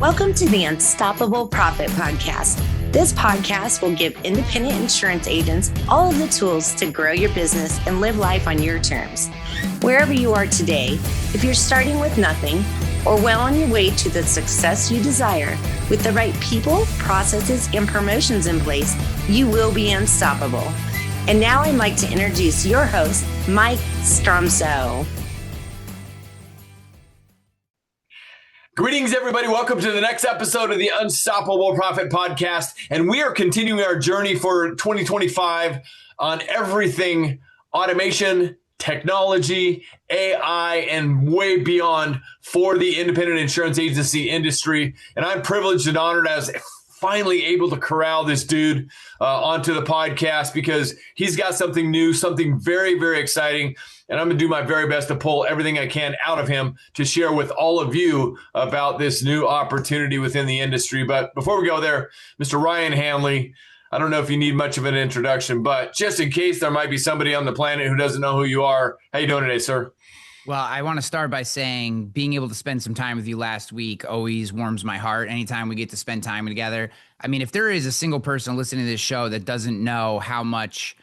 Welcome to the Unstoppable Profit Podcast. This podcast will give independent insurance agents all of the tools to grow your business and live life on your terms. Wherever you are today, if you're starting with nothing or well on your way to the success you desire, with the right people, processes, and promotions in place, you will be unstoppable. And now I'd like to introduce your host, Mike Stromsoe. Greetings, everybody. Welcome to the next episode of the Unstoppable Profit Podcast. And we are continuing our journey for 2025 on everything automation, technology, AI, and way beyond for the independent insurance agency industry. And I'm privileged and honored as finally able to corral this dude onto the podcast because he's got something new, something very, very exciting. And I'm going to do my very best to pull everything I can out of him to share with all of you about this new opportunity within the industry. But before we go there, Mr. Ryan Hanley, I don't know if you need much of an introduction, but just in case there might be somebody on the planet who doesn't know who you are, how you doing today, sir? Well, I want to start by saying being able to spend some time with you last week always warms my heart anytime we get to spend time together. I mean, if there is a single person listening to this show that doesn't know how much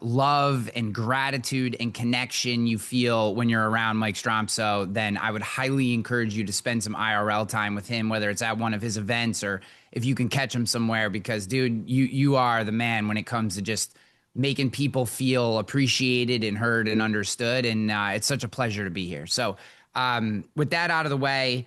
love and gratitude and connection you feel when you're around Mike Stromsoe, then I would highly encourage you to spend some IRL time with him, whether it's at one of his events or if you can catch him somewhere, because dude, you are the man when it comes to just making people feel appreciated and heard and understood. And it's such a pleasure to be here. So with that out of the way,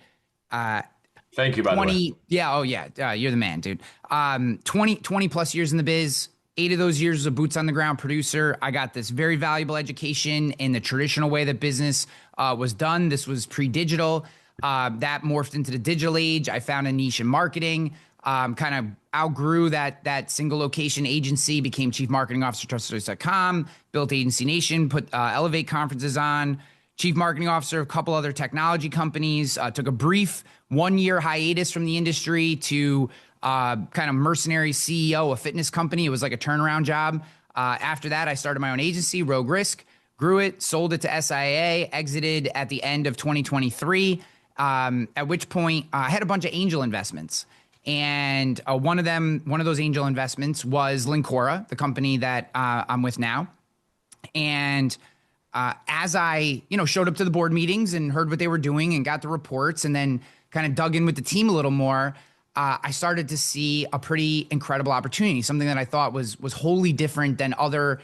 thank you, by the way. Yeah. Oh yeah. You're the man, dude. 20 plus years in the biz. 8 of those years as a boots on the ground producer. I got this very valuable education in the traditional way that business was done. This was pre-digital. That morphed into the digital age. I found a niche in marketing, kind of outgrew that single location agency, became chief marketing officer, trustedchoice.com, built Agency Nation, put Elevate conferences on, chief marketing officer of a couple other technology companies, took a brief 1-year hiatus from the industry to kind of mercenary CEO of a fitness company. It was like a turnaround job. After that, I started my own agency, Rogue Risk, grew it, sold it to SIA, exited at the end of 2023, at which point I had a bunch of angel investments. And one of those angel investments was Linqura, the company that I'm with now. And as I, showed up to the board meetings and heard what they were doing and got the reports and then kind of dug in with the team a little more, I started to see a pretty incredible opportunity, something that I thought was wholly different than other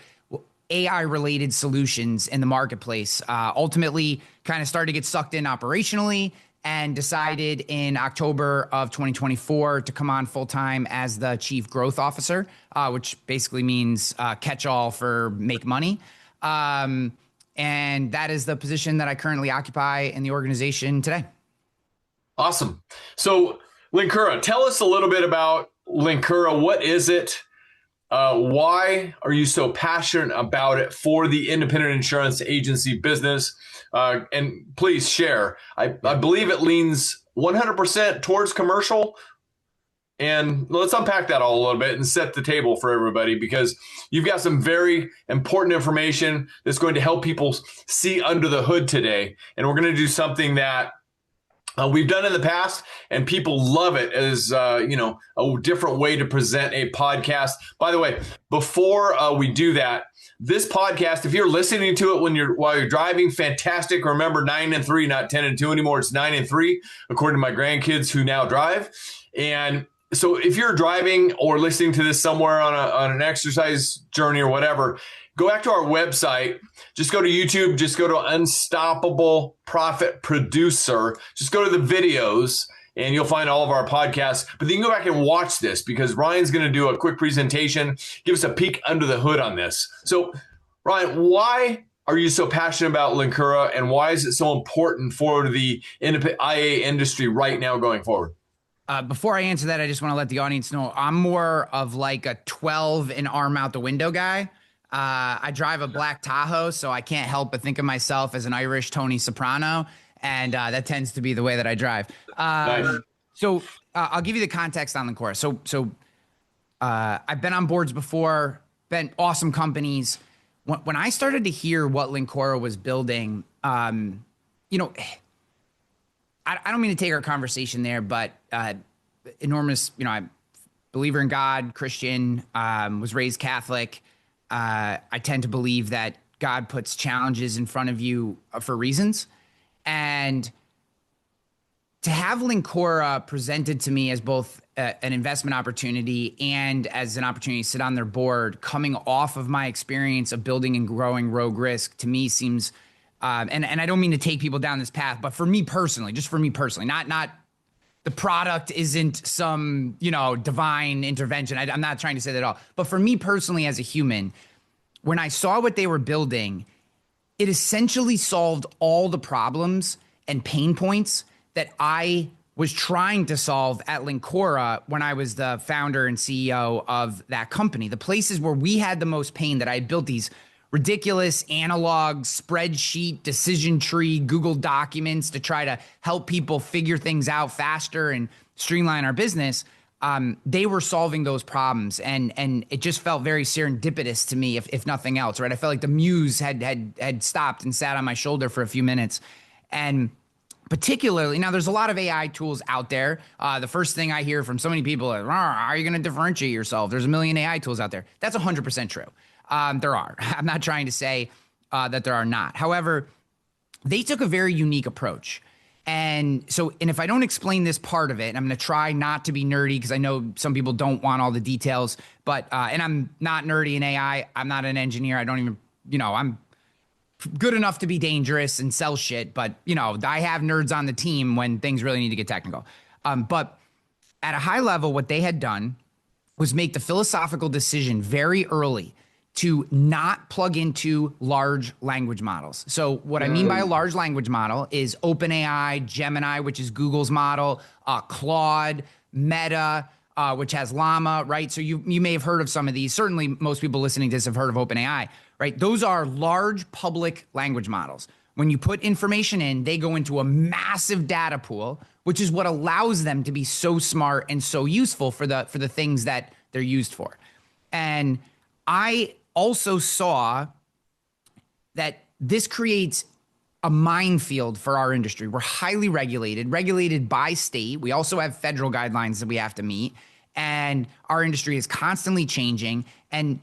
AI-related solutions in the marketplace. Ultimately, kind of started to get sucked in operationally and decided in October of 2024 to come on full-time as the chief growth officer, which basically means catch-all for make money. And that is the position that I currently occupy in the organization today. Awesome. So Linqura, tell us a little bit about Linqura. What is it? Why are you so passionate about it for the independent insurance agency business? And please share. I believe it leans 100% towards commercial. And let's unpack that all a little bit and set the table for everybody, because you've got some very important information that's going to help people see under the hood today. And we're going to do something that we've done in the past, and people love it as, a different way to present a podcast. By the way, before we do that, this podcast, if you're listening to it while you're driving, fantastic. Remember, 9 and 3, not 10 and 2 anymore. It's 9 and 3, according to my grandkids who now drive. And so if you're driving or listening to this somewhere on an exercise journey or whatever, go back to our website. Just go to YouTube. Just go to Unstoppable Profit Producer. Just go to the videos and you'll find all of our podcasts. But then you can go back and watch this because Ryan's going to do a quick presentation, give us a peek under the hood on this. So, Ryan, why are you so passionate about Linqura, and why is it so important for the IA industry right now going forward? Before I answer that, I just want to let the audience know I'm more of like a 12 and arm out the window guy. I drive a black Tahoe, so I can't help but think of myself as an Irish Tony Soprano, and that tends to be the way that I drive. Nice. So I'll give you the context on Linqura. So I've been on boards before, been awesome companies. When I started to hear what Linqura was building, I don't mean to take our conversation there, but enormous, I'm believer in God, Christian, was raised Catholic. I tend to believe that God puts challenges in front of you for reasons. And to have Linqura presented to me as both an investment opportunity and as an opportunity to sit on their board, coming off of my experience of building and growing Rogue Risk, to me seems, and I don't mean to take people down this path, but for me personally, not the product isn't some, divine intervention. I'm not trying to say that at all. But for me personally as a human, when I saw what they were building, it essentially solved all the problems and pain points that I was trying to solve at Linqura when I was the founder and CEO of that company. The places where we had the most pain, that I built these ridiculous analog spreadsheet decision tree Google documents to try to help people figure things out faster and streamline our business. They were solving those problems, and it just felt very serendipitous to me, if nothing else, right? I felt like the muse had stopped and sat on my shoulder for a few minutes. And particularly, now there's a lot of AI tools out there. The first thing I hear from so many people is, how are you going to differentiate yourself? There's a million AI tools out there. That's 100% true. There are. I'm not trying to say that there are not. However, they took a very unique approach. And if I don't explain this part of it, I'm going to try not to be nerdy, because I know some people don't want all the details, but, and I'm not nerdy in AI. I'm not an engineer. I don't even, I'm good enough to be dangerous and sell shit, but I have nerds on the team when things really need to get technical. But at a high level, what they had done was make the philosophical decision very early to not plug into large language models. So what I mean by a large language model is OpenAI, Gemini, which is Google's model, Claude, Meta, which has Llama, right? So you may have heard of some of these. Certainly most people listening to this have heard of OpenAI, right? Those are large public language models. When you put information in, they go into a massive data pool, which is what allows them to be so smart and so useful for the things that they're used for. And I also saw that this creates a minefield for our industry. We're highly regulated by state. We also have federal guidelines that we have to meet. And our industry is constantly changing. And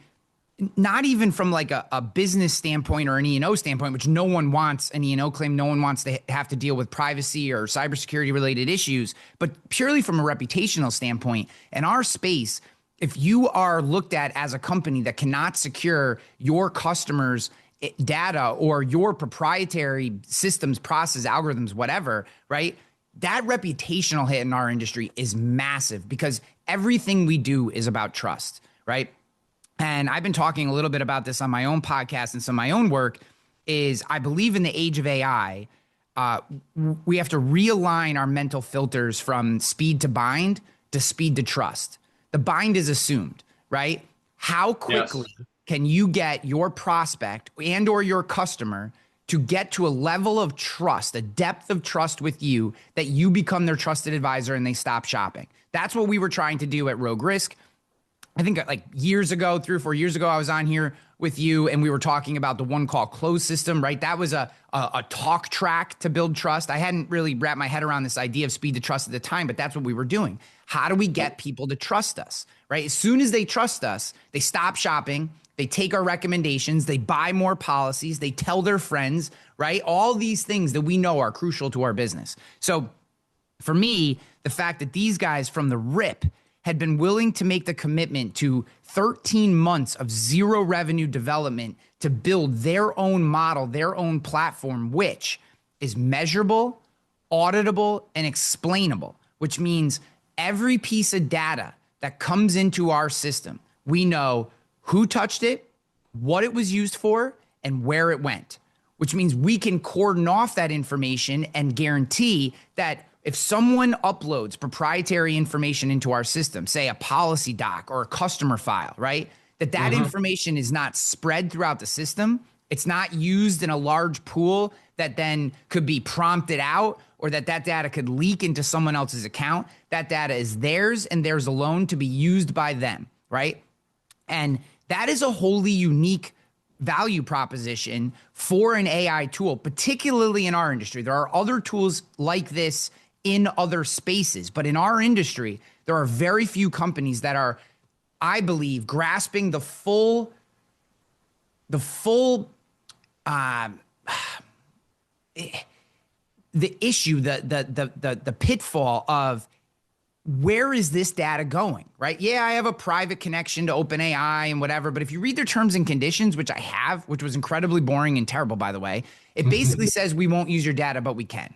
not even from like a business standpoint or an E&O standpoint, which no one wants an E&O claim. No one wants to have to deal with privacy or cybersecurity related issues, but purely from a reputational standpoint. In our space, if you are looked at as a company that cannot secure your customers' data or your proprietary systems, process, algorithms, whatever, right? That reputational hit in our industry is massive, because everything we do is about trust, right? And I've been talking a little bit about this on my own podcast and some of my own work. Is I believe in the age of AI, we have to realign our mental filters from speed to bind to speed to trust. The bind is assumed, right? How quickly can you get your prospect and or your customer to get to a level of trust, a depth of trust with you, that you become their trusted advisor and they stop shopping? That's what we were trying to do at Rogue Risk. I think like years ago, 3 or 4 years ago, I was on here with you and we were talking about the one call close system, right? That was a talk track to build trust. I hadn't really wrapped my head around this idea of speed to trust at the time, but that's what we were doing. How do we get people to trust us, right? As soon as they trust us, they stop shopping, they take our recommendations, they buy more policies, they tell their friends, right? All these things that we know are crucial to our business. So for me, the fact that these guys from the rip had been willing to make the commitment to 13 months of zero revenue development to build their own model, their own platform, which is measurable, auditable, and explainable, which means every piece of data that comes into our system, we know who touched it, what it was used for, and where it went, which means we can cordon off that information and guarantee that if someone uploads proprietary information into our system, say a policy doc or a customer file, right? That information is not spread throughout the system. It's not used in a large pool that then could be prompted out, or that data could leak into someone else's account. That data is theirs and theirs alone to be used by them, right? And that is a wholly unique value proposition for an AI tool, particularly in our industry. There are other tools like this in other spaces, but in our industry, there are very few companies that are, I believe, grasping the full the issue, the pitfall of where is this data going, right? Yeah, I have a private connection to OpenAI and whatever, but if you read their terms and conditions, which I have, which was incredibly boring and terrible, by the way, it basically says we won't use your data, but we can.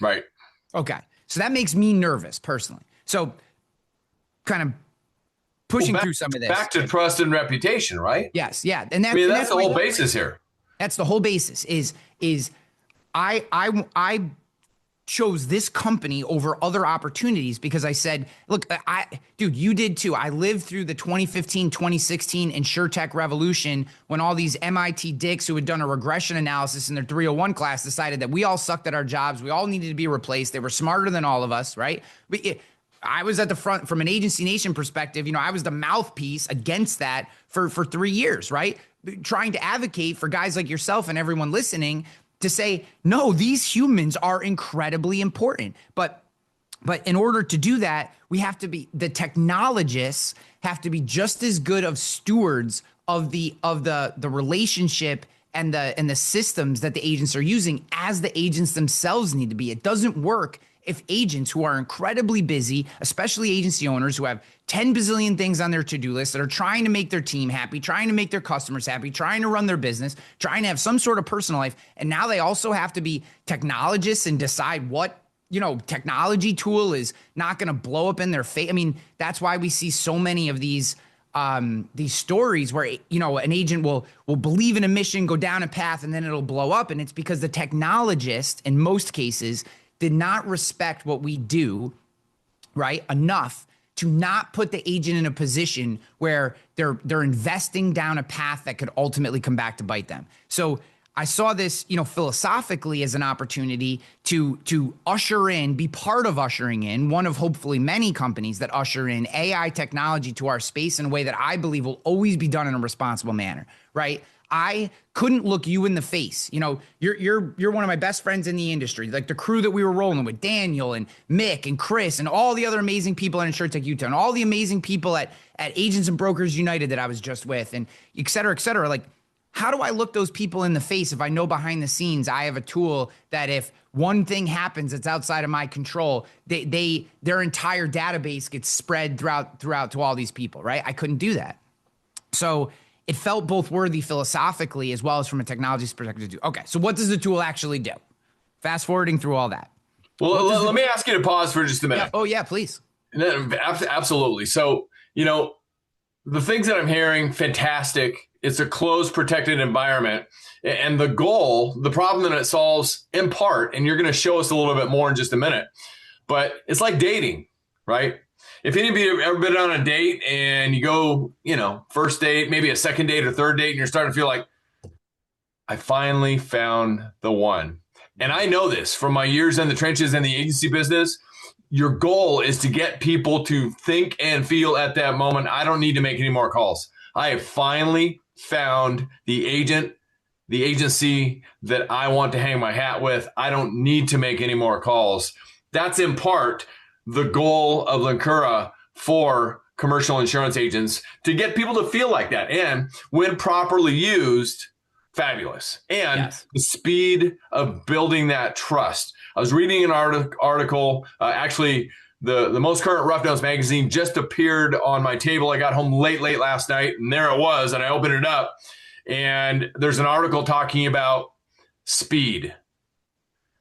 Right. Okay. So that makes me nervous personally. So kind of pushing through some of this. Back to trust and reputation, right? Yes. Yeah. And I mean, that's the whole basis here. That's the whole basis is I chose this company over other opportunities because I said, look, dude, you did too. I lived through the 2015, 2016 InsurTech revolution when all these MIT dicks who had done a regression analysis in their 301 class decided that we all sucked at our jobs. We all needed to be replaced. They were smarter than all of us, right? I was at the front from an Agency Nation perspective. I was the mouthpiece against that for 3 years, right? Trying to advocate for guys like yourself and everyone listening to say, no, these humans are incredibly important. But in order to do that, we have to be, the technologists have to be just as good of stewards of the relationship and the systems that the agents are using as the agents themselves need to be. It doesn't work if agents who are incredibly busy, especially agency owners who have 10 bazillion things on their to-do list that are trying to make their team happy, trying to make their customers happy, trying to run their business, trying to have some sort of personal life. And now they also have to be technologists and decide what, technology tool is not going to blow up in their face. I mean, that's why we see so many of these stories where, an agent will believe in a mission, go down a path, and then it'll blow up. And it's because the technologist, in most cases, did not respect what we do, right, enough to not put the agent in a position where they're investing down a path that could ultimately come back to bite them. So I saw this, philosophically as an opportunity to usher in, be part of ushering in one of hopefully many companies that usher in AI technology to our space in a way that I believe will always be done in a responsible manner, right? I couldn't look you in the face. You're one of my best friends in the industry, like the crew that we were rolling with, Daniel and Mick and Chris and all the other amazing people at InsurTech Utah and all the amazing people at Agents and Brokers United that I was just with and et cetera, et cetera. Like, how do I look those people in the face if I know behind the scenes I have a tool that if one thing happens that's outside of my control, their entire database gets spread throughout to all these people, right? I couldn't do that. So it felt both worthy philosophically as well as from a technology perspective to do. Okay, so what does the tool actually do? Fast forwarding through all that. Well, let me ask you to pause for just a minute. Yeah. Oh, yeah, please. Absolutely. So, the things that I'm hearing, fantastic. It's a closed, protected environment. And the goal, the problem that it solves in part, and you're going to show us a little bit more in just a minute, but it's like dating, right? If any of you have ever been on a date and you go, first date, maybe a second date or third date, and you're starting to feel like, I finally found the one. And I know this from my years in the trenches in the agency business. Your goal is to get people to think and feel at that moment, I don't need to make any more calls. I have finally found the agency that I want to hang my hat with. I don't need to make any more calls. That's in part the goal of Linqura for commercial insurance agents, to get people to feel like that. And when properly used, fabulous. And yes, the speed of building that trust. I was reading an article, actually, the most current Rough Notes magazine just appeared on my table. I got home late last night, and there it was, and I opened it up. And there's an article talking about speed.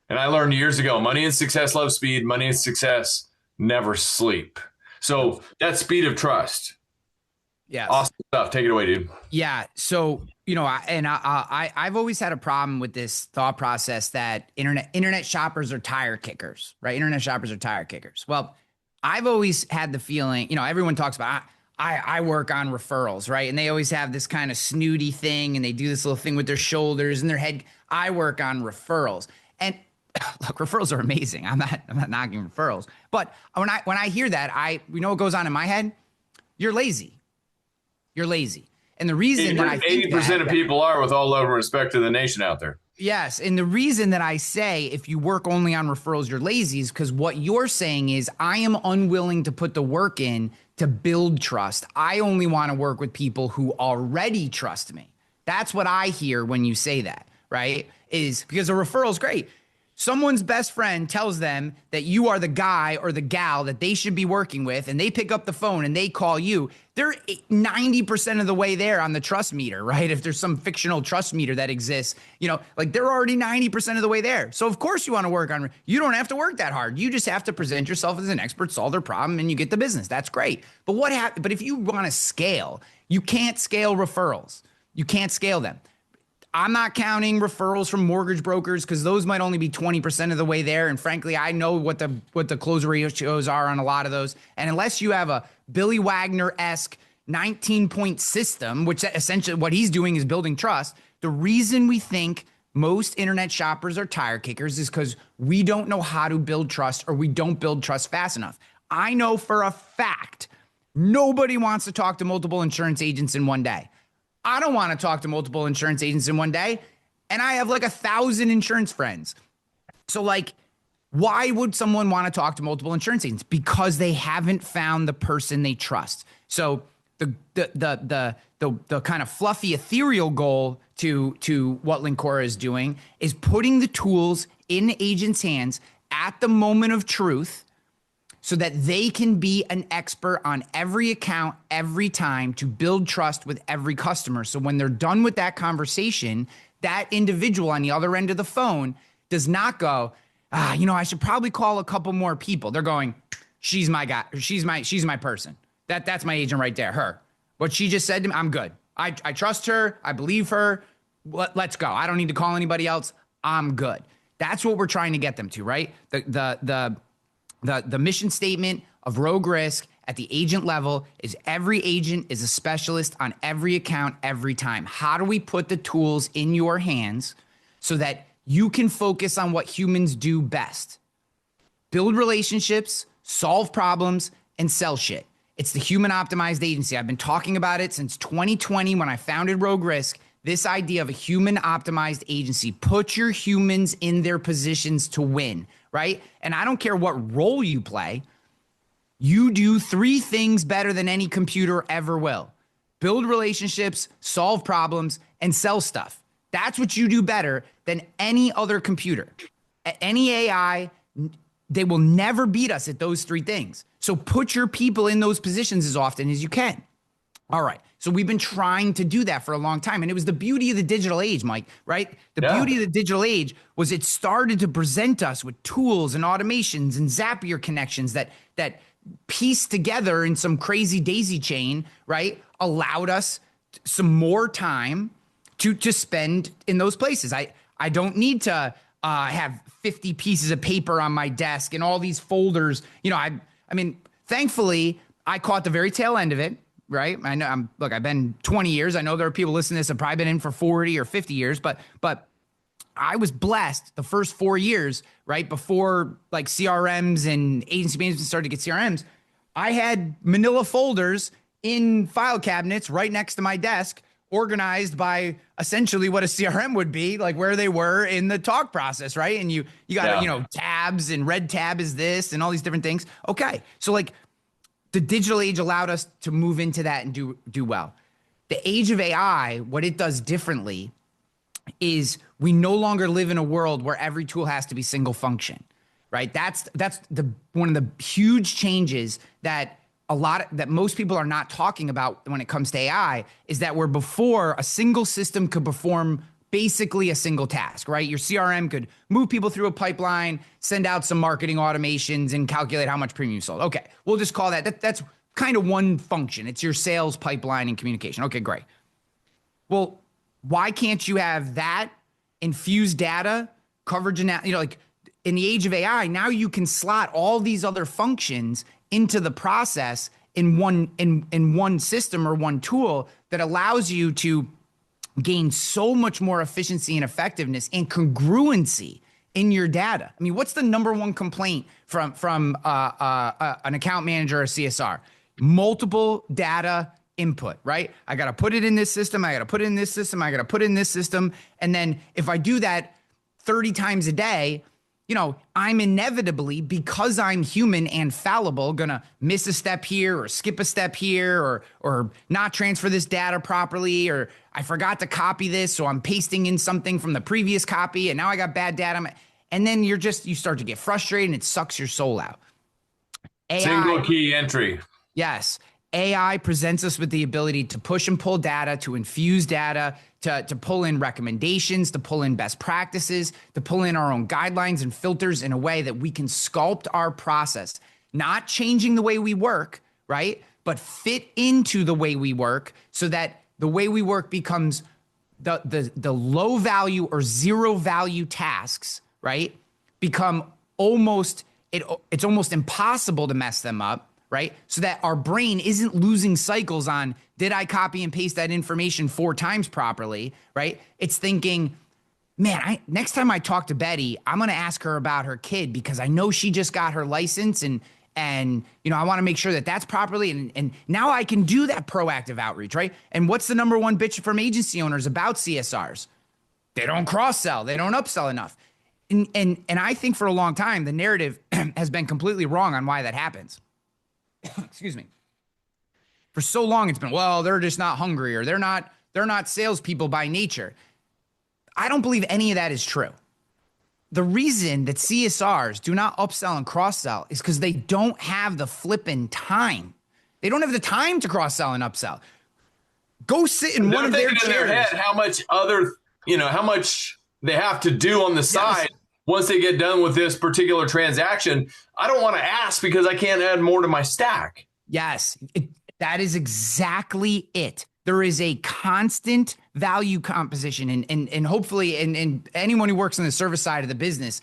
And I learned years ago, money and success love speed, money and success never sleep. So that speed of trust. Yeah. Awesome stuff. Take it away, dude. Yeah. So, I've always had a problem with this thought process that internet shoppers are tire kickers, right? Internet shoppers are tire kickers. Well, I've always had the feeling, everyone talks about, I work on referrals, right? And they always have this kind of snooty thing and they do this little thing with their shoulders and their head. I work on referrals. And look, referrals are amazing. I'm not knocking referrals. But when I hear that, what goes on in my head? You're lazy. You're lazy. And the reason that I think 80% of people are, with all love and respect to the nation out there. Yes. And the reason that I say if you work only on referrals, you're lazy is because what you're saying is I am unwilling to put the work in to build trust. I only want to work with people who already trust me. That's what I hear when you say that, right? Is because a referral is great. Someone's best friend tells them that you are the guy or the gal that they should be working with, and they pick up the phone and they call you. They're 90% of the way there on the trust meter, right? If there's some fictional trust meter that exists, like they're already 90% of the way there. So of course you want to work on, you don't have to work that hard. You just have to present yourself as an expert, solve their problem, and you get the business. That's great. But but if you want to scale, you can't scale referrals. You can't scale them. I'm not counting referrals from mortgage brokers because those might only be 20% of the way there. And frankly, I know what the close ratios are on a lot of those. And unless you have a Billy Wagner-esque 19-point system, which essentially what he's doing is building trust, the reason we think most internet shoppers are tire kickers is because we don't know how to build trust, or we don't build trust fast enough. I know for a fact nobody wants to talk to multiple insurance agents in one day. I don't want to talk to multiple insurance agents in one day. And I have like 1,000 insurance friends. So like, why would someone want to talk to multiple insurance agents? Because they haven't found the person they trust. So the kind of fluffy, ethereal goal to what Linqura is doing is putting the tools in agents' hands at the moment of truth, so that they can be an expert on every account every time to build trust with every customer. So when they're done with that conversation, that individual on the other end of the phone does not go, I should probably call a couple more people. They're going, she's my guy. She's my person. That's my agent right there. Her. What she just said to me, I'm good. I trust her. I believe her. Let's go. I don't need to call anybody else. I'm good. That's what we're trying to get them to, right? The mission statement of Rogue Risk at the agent level is every agent is a specialist on every account every time. How do we put the tools in your hands so that you can focus on what humans do best? Build relationships, solve problems, and sell shit. It's the human optimized agency. I've been talking about it since 2020 when I founded Rogue Risk. This idea of a human optimized agency. Put your humans in their positions to win, right? And I don't care what role you play. You do 3 things better than any computer ever will. Build relationships, solve problems, and sell stuff. That's what you do better than any other computer. Any AI, they will never beat us at those 3 things. So put your people in those positions as often as you can. All right. So we've been trying to do that for a long time. And it was the beauty of the digital age, Mike, right? The beauty of the digital age was it started to present us with tools and automations and Zapier connections that pieced together in some crazy daisy chain, right? Allowed us some more time to spend in those places. I don't need to have 50 pieces of paper on my desk and all these folders. I mean, thankfully, I caught the very tail end of it. Right. I know I've been 20 years. I know there are people listening to this that have probably been in for 40 or 50 years, but I was blessed the first 4 years, right? Before like CRMs and agency management started to get CRMs, I had manila folders in file cabinets right next to my desk, organized by essentially what a CRM would be, like where they were in the talk process. Right. And you got, tabs, and red tab is this and all these different things. Okay. So like, the digital age allowed us to move into that and do well. The age of AI, what it does differently is we no longer live in a world where every tool has to be single function, right? That's one of the huge changes that most people are not talking about when it comes to AI, is that where before a single system could perform basically a single task, right? Your CRM could move people through a pipeline, send out some marketing automations, and calculate how much premium you sold. Okay, we'll just call that's kind of one function. It's your sales pipeline and communication. Okay, great. Well, why can't you have that infused data, coverage, and like in the age of AI, now you can slot all these other functions into the process in one system or one tool that allows you to gain so much more efficiency and effectiveness and congruency in your data. I mean, what's the number one complaint from an account manager or CSR? Multiple data input, right? I got to put it in this system. I got to put it in this system. I got to put it in this system. And then if I do that 30 times a day, I'm inevitably, because I'm human and fallible, gonna miss a step here or skip a step here or not transfer this data properly, or I forgot to copy this, so I'm pasting in something from the previous copy, and now I got bad data. And then you start to get frustrated, and it sucks your soul out. Single key entry. Yes. AI presents us with the ability to push and pull data, to infuse data, to pull in recommendations, to pull in best practices, to pull in our own guidelines and filters in a way that we can sculpt our process, not changing the way we work, right? But fit into the way we work so that the way we work becomes the low value or zero value tasks, right? Become it's almost impossible to mess them up, right? So that our brain isn't losing cycles on, did I copy and paste that information 4 times properly, right? It's thinking, man, next time I talk to Betty, I'm going to ask her about her kid because I know she just got her license and I want to make sure that that's properly. And now I can do that proactive outreach, right? And what's the number one bitch from agency owners about CSRs? They don't cross-sell. They don't upsell enough. And I think for a long time, the narrative has been completely wrong on why that happens. Excuse me. For so long, it's been, well, they're just not hungry, or they're not salespeople by nature. I don't believe any of that is true. The reason that CSRs do not upsell and cross-sell is because they don't have the flipping time. They don't have the time to cross-sell and upsell. Go sit in one of their chairs. In their head how much they have to do on the side. Yes. Once they get done with this particular transaction, I don't want to ask because I can't add more to my stack. Yes, that is exactly it. There is a constant value composition, and hopefully, and anyone who works on the service side of the business,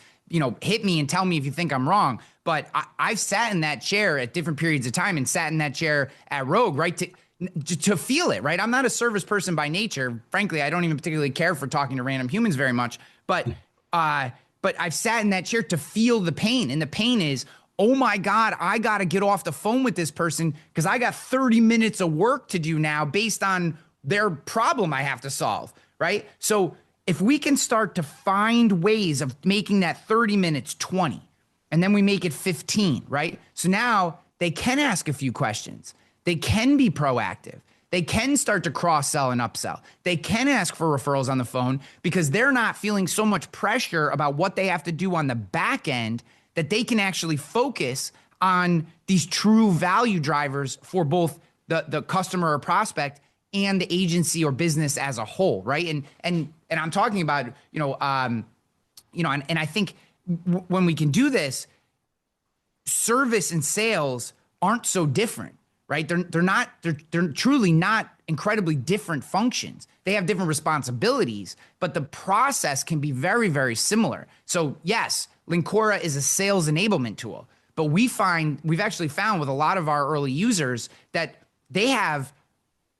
hit me and tell me if you think I'm wrong. But I've sat in that chair at different periods of time, and sat in that chair at Rogue, right, to feel it, right? I'm not a service person by nature. Frankly, I don't even particularly care for talking to random humans very much. But I've sat in that chair to feel the pain, and the pain is, oh my God, I got to get off the phone with this person because I got 30 minutes of work to do now based on their problem I have to solve, right? So if we can start to find ways of making that 30 minutes 20, and then we make it 15, right? So now they can ask a few questions. They can be proactive. They can start to cross-sell and upsell. They can ask for referrals on the phone because they're not feeling so much pressure about what they have to do on the back end, that they can actually focus on these true value drivers for both the customer or prospect and the agency or business as a whole, right? And I'm talking about, and I think when we can do this, service and sales aren't so different, right? They're truly not incredibly different functions. They have different responsibilities, but the process can be very, very similar. So yes, Linqura is a sales enablement tool, but we've actually found with a lot of our early users that they have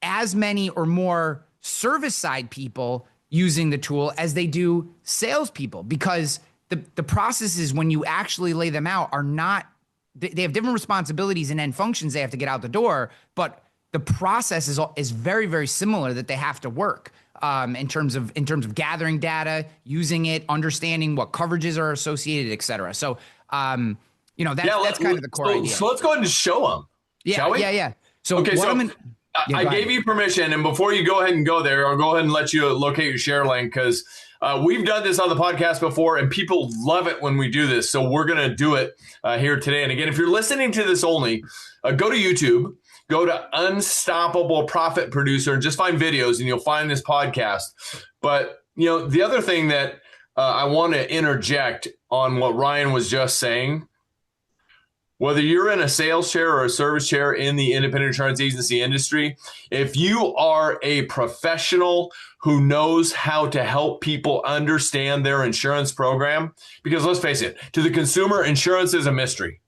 as many or more service side people using the tool as they do salespeople, because the processes, when you actually lay them out, are not, they have different responsibilities and end functions they have to get out the door, but the process is very, very similar that they have to work in terms of gathering data, using it, understanding what coverages are associated, et cetera. So, that's kind of the core idea. So let's go ahead and show them. Shall we? Yeah. So okay, I gave you permission, and before you go ahead and go there, I'll go ahead and let you locate your share link, because we've done this on the podcast before, and people love it when we do this. So we're going to do it here today. And again, if you're listening to this only, go to YouTube, go to Unstoppable Profit Producer, and just find videos, and you'll find this podcast. But, the other thing that I want to interject on what Ryan was just saying, whether you're in a sales chair or a service chair in the independent insurance agency industry, if you are a professional who knows how to help people understand their insurance program, because let's face it, to the consumer, insurance is a mystery.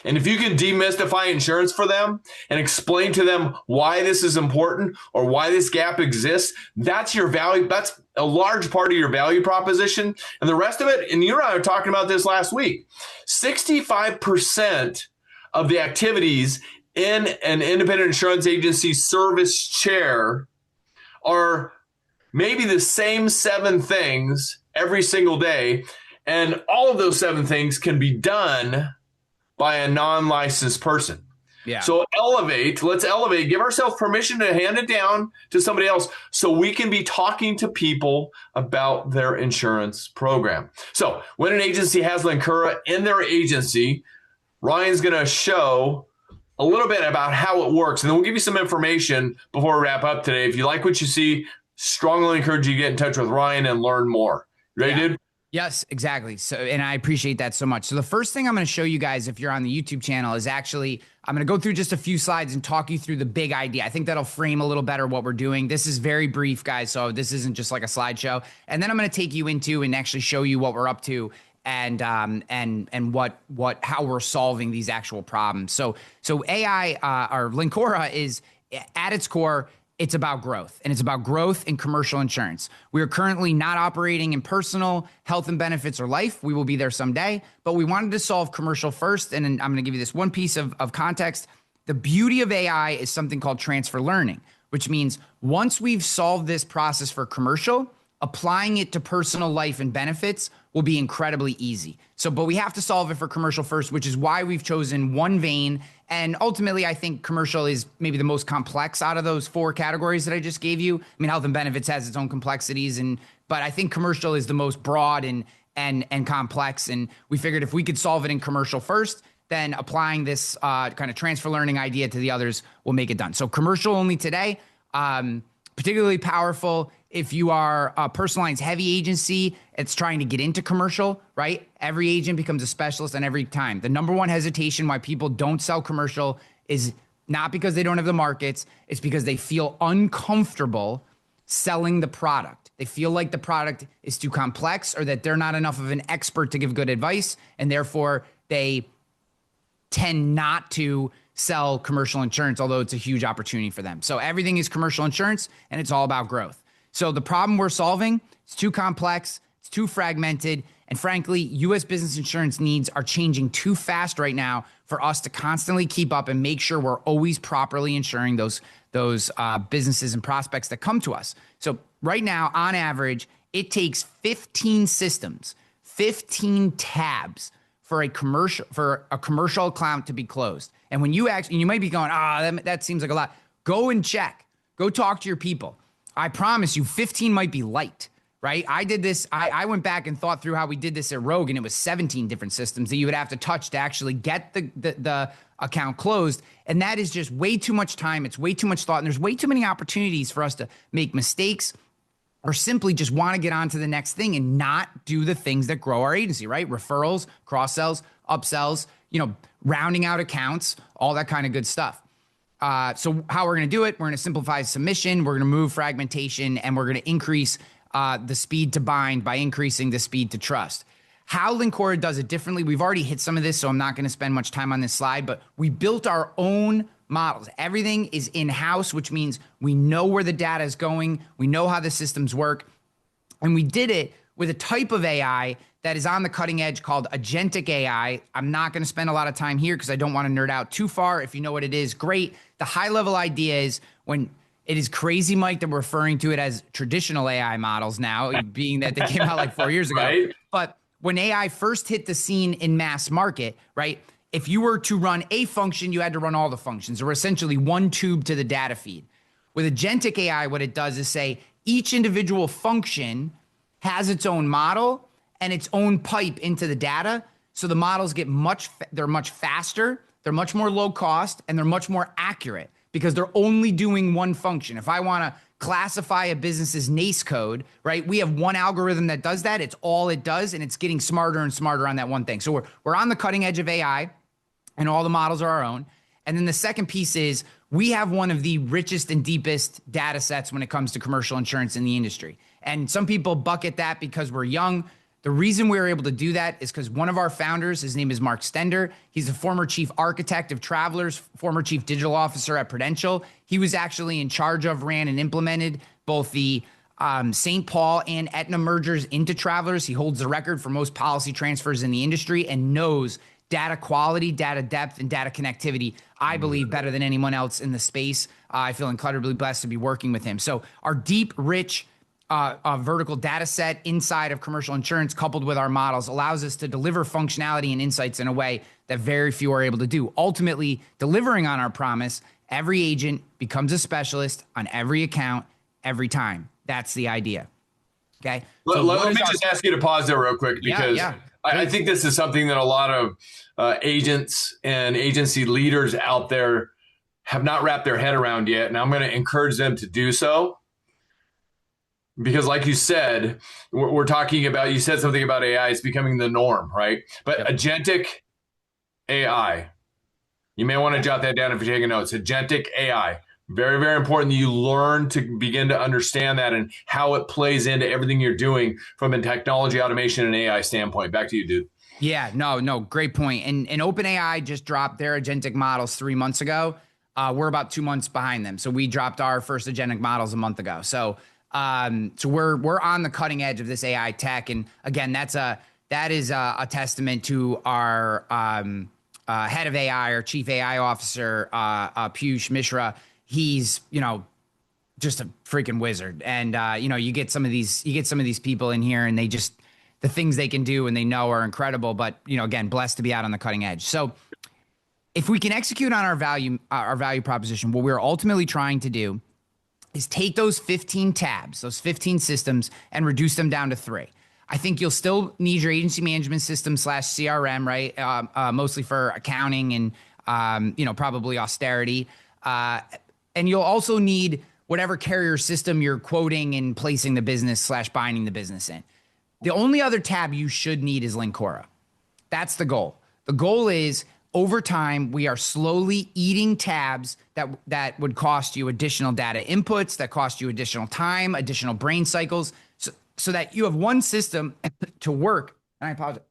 And if you can demystify insurance for them and explain to them why this is important or why this gap exists, that's your value. That's a large part of your value proposition. And the rest of it, and you and I were talking about this last week, 65% of the activities in an independent insurance agency service chair are maybe the same 7 things every single day. And all of those 7 things can be done by a non-licensed person. Yeah. So let's elevate, give ourselves permission to hand it down to somebody else so we can be talking to people about their insurance program. So when an agency has Linqura in their agency, Ryan's going to show a little bit about how it works. And then we'll give you some information before we wrap up today. If you like what you see, strongly encourage you to get in touch with Ryan and learn more. Ready, dude? Yes, exactly. So, and I appreciate that so much. So the first thing I'm going to show you guys, if you're on the YouTube channel, is actually, I'm going to go through just a few slides and talk you through the big idea. I think that'll frame a little better what we're doing. This is very brief, guys. So this isn't just like a slideshow. And then I'm going to take you into and actually show you what we're up to and how we're solving these actual problems. So AI or Linqura is at its core, it's about growth, and it's about growth in commercial insurance. We are currently not operating in personal, health and benefits, or life. We will be there someday, but we wanted to solve commercial first. And I'm going to give you this one piece of context. The beauty of AI is something called transfer learning, which means once we've solved this process for commercial, applying it to personal life and benefits will be incredibly easy. But we have to solve it for commercial first, which is why we've chosen one vein. And ultimately, I think commercial is maybe the most complex out of those 4 categories that I just gave you. I mean, health and benefits has its own complexities, but I think commercial is the most broad and complex. And we figured if we could solve it in commercial first, then applying this kind of transfer learning idea to the others will make it done. So commercial only today, particularly powerful if you are a personal lines heavy agency, it's trying to get into commercial, right? Every agent becomes a specialist, and every time. The number one hesitation why people don't sell commercial is not because they don't have the markets, it's because they feel uncomfortable selling the product. They feel like the product is too complex or that they're not enough of an expert to give good advice, and therefore they tend not to sell commercial insurance, although it's a huge opportunity for them. So everything is commercial insurance, and it's all about growth. So the problem we're solving is too complex, it's too fragmented, and frankly, U.S. business insurance needs are changing too fast right now for us to constantly keep up and make sure we're always properly insuring those businesses and prospects that come to us. So right now, on average, it takes 15 systems, 15 tabs for a commercial account to be closed. And when you might be going, that seems like a lot. Go and check. Go talk to your people. I promise you, 15 might be light, right? I did this. I went back and thought through how we did this at Rogue, and it was 17 different systems that you would have to touch to actually get the account closed. And that is just way too much time. It's way too much thought. And there's way too many opportunities for us to make mistakes or simply just want to get on to the next thing and not do the things that grow our agency, right? Referrals, cross-sells, upsells, rounding out accounts, all that kind of good stuff. So how we're going to do it, we're going to simplify submission, we're going to move fragmentation, and we're going to increase the speed to bind by increasing the speed to trust. How Linqura does it differently, we've already hit some of this, so I'm not going to spend much time on this slide, but we built our own models. Everything is in-house, which means we know where the data is going, we know how the systems work, and we did it with a type of AI that is on the cutting edge called agentic AI. I'm not going to spend a lot of time here because I don't want to nerd out too far. If you know what it is, great. The high level idea is when it is crazy, Mike, that we're referring to it as traditional AI models now, being that they came out like 4 years ago. Right. But when AI first hit the scene in mass market, right? If you were to run a function, you had to run all the functions. There were essentially one tube to the data feed. With agentic AI, what it does is say each individual function has its own model and its own pipe into the data. So the models get they're much faster, they're much more low cost, and they're much more accurate because they're only doing one function. If I want to classify a business's NACE code, right, we have one algorithm that does that. It's all it does, and it's getting smarter and smarter on that one thing. So we're on the cutting edge of AI, and all the models are our own. And then the second piece is we have one of the richest and deepest data sets when it comes to commercial insurance in the industry. And some people bucket that because we're young. The reason we were able to do that is because one of our founders, his name is Mark Stender. He's a former chief architect of Travelers, former chief digital officer at Prudential. He was actually in charge of, ran, and implemented both the St. Paul and Aetna mergers into Travelers. He holds the record for most policy transfers in the industry and knows data quality, data depth, and data connectivity, I believe, better than anyone else in the space. I feel incredibly blessed to be working with him. So our deep, rich, vertical data set inside of commercial insurance, coupled with our models, allows us to deliver functionality and insights in a way that very few are able to do. Ultimately, delivering on our promise, every agent becomes a specialist on every account, every time. That's the idea. Okay. So let me just ask you to pause there real quick, because I think this is something that a lot of agents and agency leaders out there have not wrapped their head around yet. And I'm going to encourage them to do so. Because like you said, we're talking about, you said something about AI, it's becoming the norm, right? But agentic AI, you may want to jot that down if you're taking notes. Agentic AI, very, very important that you learn to begin to understand that and how it plays into everything you're doing from a technology, automation, and AI standpoint. Back to you, dude. Yeah, no, great point. And OpenAI just dropped their agentic models 3 months ago. We're about 2 months behind them. So we dropped our first agentic models a month ago. So we're on the cutting edge of this AI tech. And again, that is a testament to our head of AI, our chief AI officer, Piyush Mishra. He's, just a freaking wizard. And, you get some of these people in here and the things they can do and they know are incredible, but, again, blessed to be out on the cutting edge. So if we can execute on our value proposition, what we're ultimately trying to do is take those 15 tabs, those 15 systems, and reduce them down to 3. I think you'll still need your agency management system / CRM, right? Mostly for accounting and, probably austerity. And you'll also need whatever carrier system you're quoting and placing the business / binding the business in. The only other tab you should need is Linqura. That's the goal. The goal is, over time, we are slowly eating tabs that would cost you additional data inputs, that cost you additional time, additional brain cycles, so that you have one system to work, and I apologize,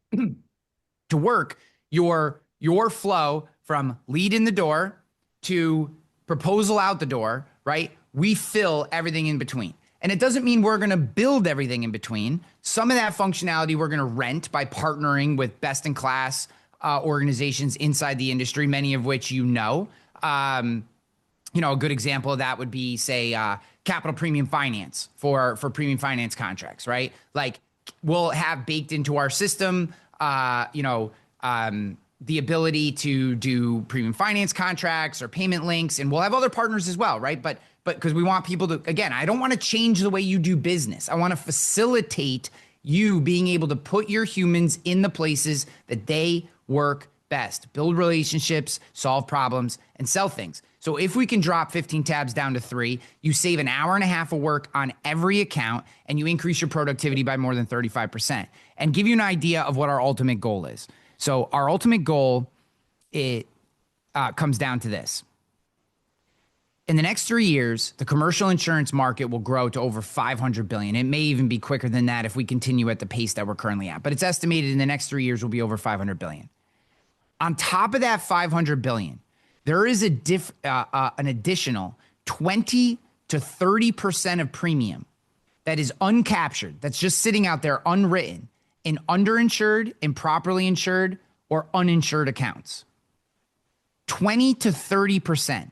to work your flow from lead in the door to proposal out the door, right? We fill everything in between. And it doesn't mean we're going to build everything in between. Some of that functionality we're going to rent by partnering with best-in-class organizations inside the industry, many of which a good example of that would be, say, capital premium finance for premium finance contracts, right? Like, we'll have baked into our system, the ability to do premium finance contracts or payment links, and we'll have other partners as well, right? But because we want people to, again, I don't want to change the way you do business. I want to facilitate you being able to put your humans in the places that they work best, build relationships, solve problems, and sell things. So if we can drop 15 tabs down to 3, you save an hour and a half of work on every account, and you increase your productivity by more than 35%. And give you an idea of what our ultimate goal is. So our ultimate goal, it comes down to this. In the next 3 years, the commercial insurance market will grow to over $500 billion. It may even be quicker than that if we continue at the pace that we're currently at. But it's estimated in the next 3 years will be over $500 billion. On top of that $500 billion, there is an additional 20 to 30% of premium that is uncaptured, that's just sitting out there unwritten in underinsured, improperly insured, or uninsured accounts. 20 to 30%.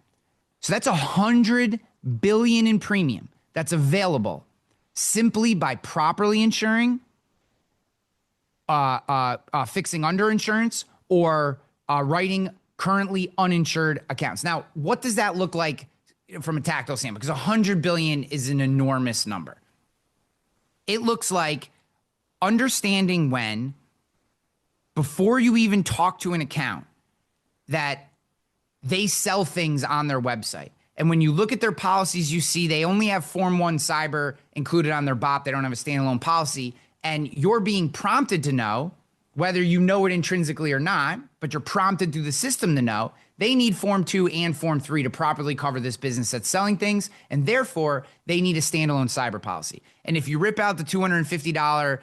So that's $100 billion in premium that's available simply by properly insuring, fixing underinsurance, or writing currently uninsured accounts. Now, what does that look like from a tactile standpoint? Because $100 billion is an enormous number. It looks like understanding when, before you even talk to an account, that they sell things on their website. And when you look at their policies, you see they only have Form 1 cyber included on their BOP. They don't have a standalone policy. And you're being prompted to know, whether you know it intrinsically or not, but you're prompted through the system to know, they need Form 2 and Form 3 to properly cover this business that's selling things. And therefore, they need a standalone cyber policy. And if you rip out the $250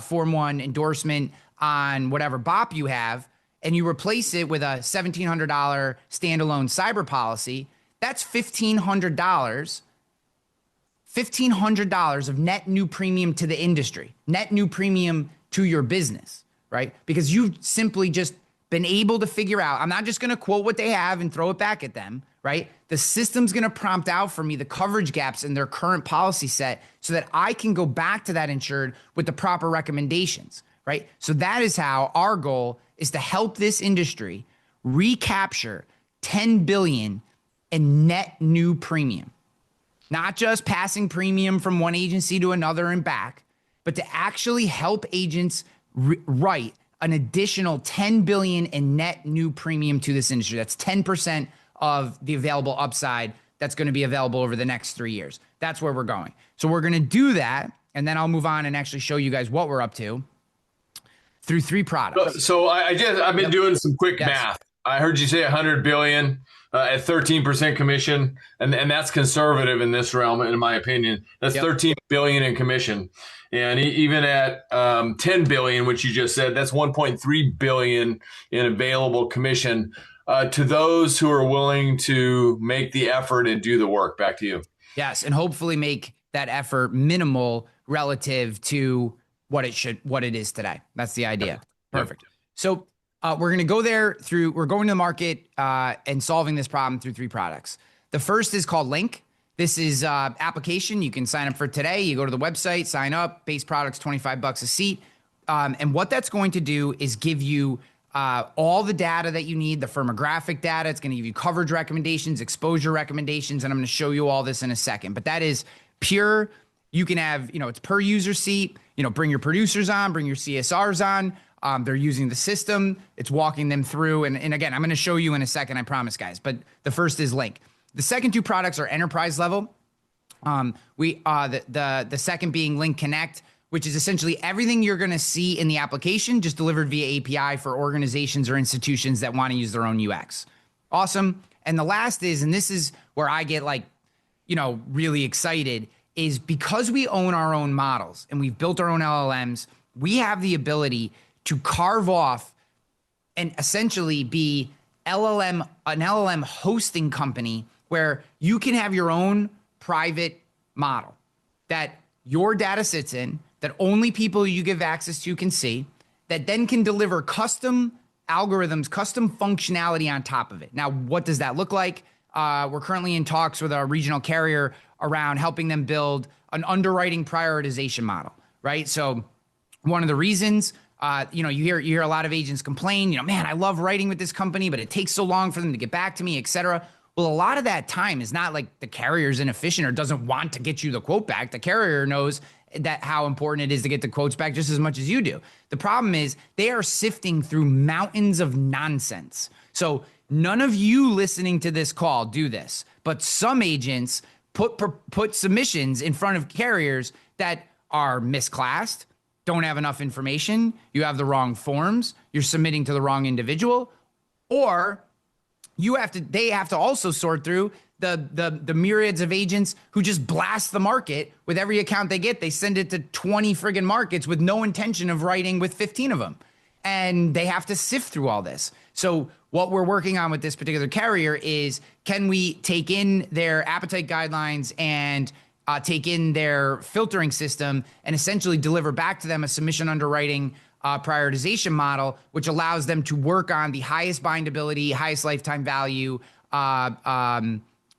Form 1 endorsement on whatever BOP you have, and you replace it with a $1,700 standalone cyber policy, that's $1,500 of net new premium to the industry, net new premium to your business, right? Because you simply just been able to figure out, I'm not just going to quote what they have and throw it back at them, right? The system's going to prompt out for me the coverage gaps in their current policy set so that I can go back to that insured with the proper recommendations, right? So that is how our goal is to help this industry recapture $10 billion in net new premium. Not just passing premium from one agency to another and back, but to actually help agents write an additional $10 billion in net new premium to this industry. That's 10% of the available upside that's going to be available over the next 3 years. That's where we're going. So we're going to do that, and then I'll move on and actually show you guys what we're up to through 3 products. So I've been doing some quick math. I heard you say 100 billion at 13% commission, and that's conservative in this realm, in my opinion. That's 13 billion in commission. And even at 10 billion, which you just said, that's 1.3 billion in available commission to those who are willing to make the effort and do the work. Back to you. Yes, and hopefully make that effort minimal relative to what it is today. That's the idea. Perfect. So we're going to go we're going to the market and solving this problem through 3 products. The first is called Link. This is application. You can sign up for today. You go to the website, sign up, base products, $25 a seat. And what that's going to do is give you all the data that you need, the firmographic data. It's going to give you coverage recommendations, exposure recommendations, and I'm going to show you all this in a second. But that is pure. You can have, it's per user seat, bring your producers on, bring your CSRs on. They're using the system. It's walking them through. And again, I'm going to show you in a second, I promise, guys. But the first is Link. The second 2 products are enterprise level. The second being Link Connect, which is essentially everything you're going to see in the application just delivered via API for organizations or institutions that want to use their own UX. Awesome. And the last is, and this is where I get really excited, is because we own our own models and we've built our own LLMs, we have the ability to carve off and essentially be an LLM hosting company where you can have your own private model that your data sits in, that only people you give access to can see, that then can deliver custom algorithms, custom functionality on top of it. Now, what does that look like? We're currently in talks with our regional carrier around helping them build an underwriting prioritization model, right? So one of the reasons, you hear a lot of agents complain, man, I love writing with this company, but it takes so long for them to get back to me, et cetera. Well, a lot of that time is not like the carrier's inefficient or doesn't want to get you the quote back. The carrier knows that how important it is to get the quotes back just as much as you do. The problem is they are sifting through mountains of nonsense. So none of you listening to this call do this, but some agents put submissions in front of carriers that are misclassed, don't have enough information, you have the wrong forms, you're submitting to the wrong individual, or they have to also sort through the myriads of agents who just blast the market with every account they get. They send it to 20 friggin' markets with no intention of writing with 15 of them. And they have to sift through all this. So what we're working on with this particular carrier is, can we take in their appetite guidelines and take in their filtering system and essentially deliver back to them a submission underwriting prioritization model, which allows them to work on the highest bindability, highest lifetime value,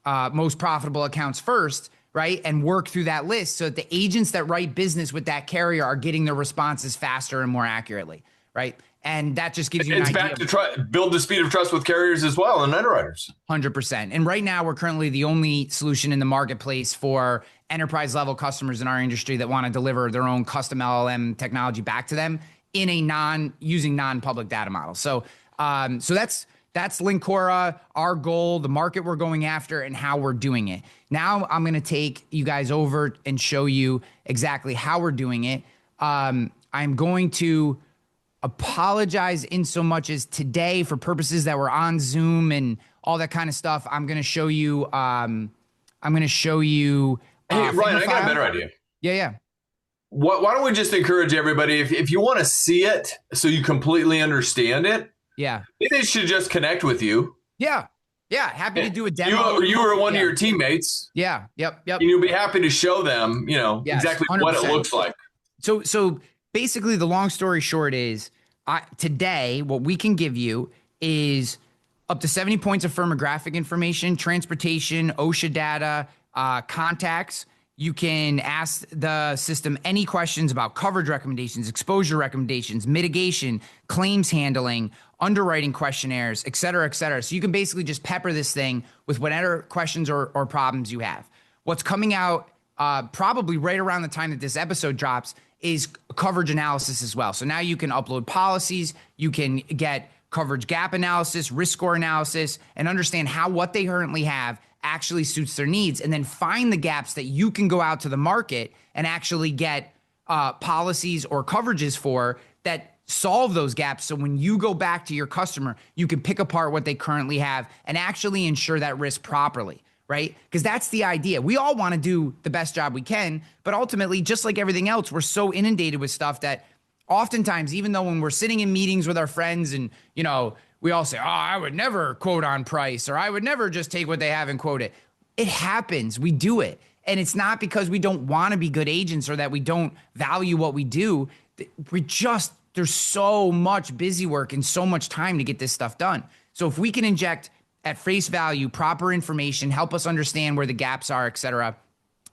most profitable accounts first, right? And work through that list so that the agents that write business with that carrier are getting their responses faster and more accurately, right? And that just gives you an idea. It's back to build the speed of trust with carriers as well and underwriters. 100%. And right now, we're currently the only solution in the marketplace for enterprise level customers in our industry that want to deliver their own custom LLM technology back to them in a using non-public data model. So that's Linqura, our goal, the market we're going after, and how we're doing it. Now I'm going to take you guys over and show you exactly how we're doing it. I'm going to apologize in so much as today, for purposes that we're on Zoom and all that kind of stuff, I'm going to show you. Hey, Ryan, I got a better idea. Yeah. Why don't we just encourage everybody, if you want to see it so you completely understand it, yeah, they should just connect with you. Yeah. Happy to do a demo. You or one of your teammates. Yeah. Yep. And you'll be happy to show them, exactly 100%. What it looks like. So basically, the long story short is, today, what we can give you is up to 70 points of firmographic information, transportation, OSHA data, contacts. You can ask the system any questions about coverage recommendations, exposure recommendations, mitigation, claims handling, underwriting questionnaires, et cetera, et cetera. So you can basically just pepper this thing with whatever questions or problems you have. What's coming out probably right around the time that this episode drops is coverage analysis as well. So now you can upload policies, you can get coverage gap analysis, risk score analysis, and understand how what they currently have actually suits their needs, and then find the gaps that you can go out to the market and actually get policies or coverages for that solve those gaps. So when you go back to your customer, you can pick apart what they currently have and actually insure that risk properly, right? Because that's the idea. We all want to do the best job we can, but ultimately, just like everything else, we're so inundated with stuff that oftentimes, even though when we're sitting in meetings with our friends and, you know, we all say, oh, I would never quote on price, or I would never just take what they have and quote it. It happens. We do it. And it's not because we don't want to be good agents or that we don't value what we do. There's so much busy work and so much time to get this stuff done. So if we can inject at face value proper information, help us understand where the gaps are, et cetera.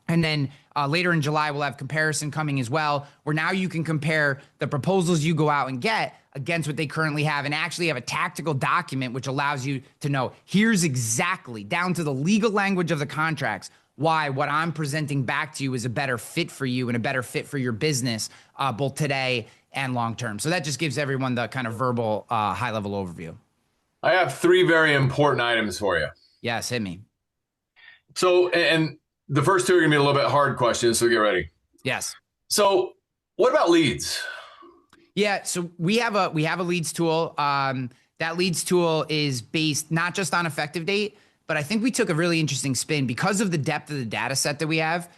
And then later in July, we'll have comparison coming as well, where now you can compare the proposals you go out and get against what they currently have and actually have a tactical document which allows you to know here's exactly down to the legal language of the contracts why what I'm presenting back to you is a better fit for you and a better fit for your business, both today and long term. So that just gives everyone the kind of verbal high level overview. I have 3 very important items for you. Yes, hit me. So, and the first 2 are going to be a little bit hard questions, so get ready. Yes. So what about leads? Yeah, so we have a leads tool. That leads tool is based not just on effective date, but I think we took a really interesting spin because of the depth of the data set that we have.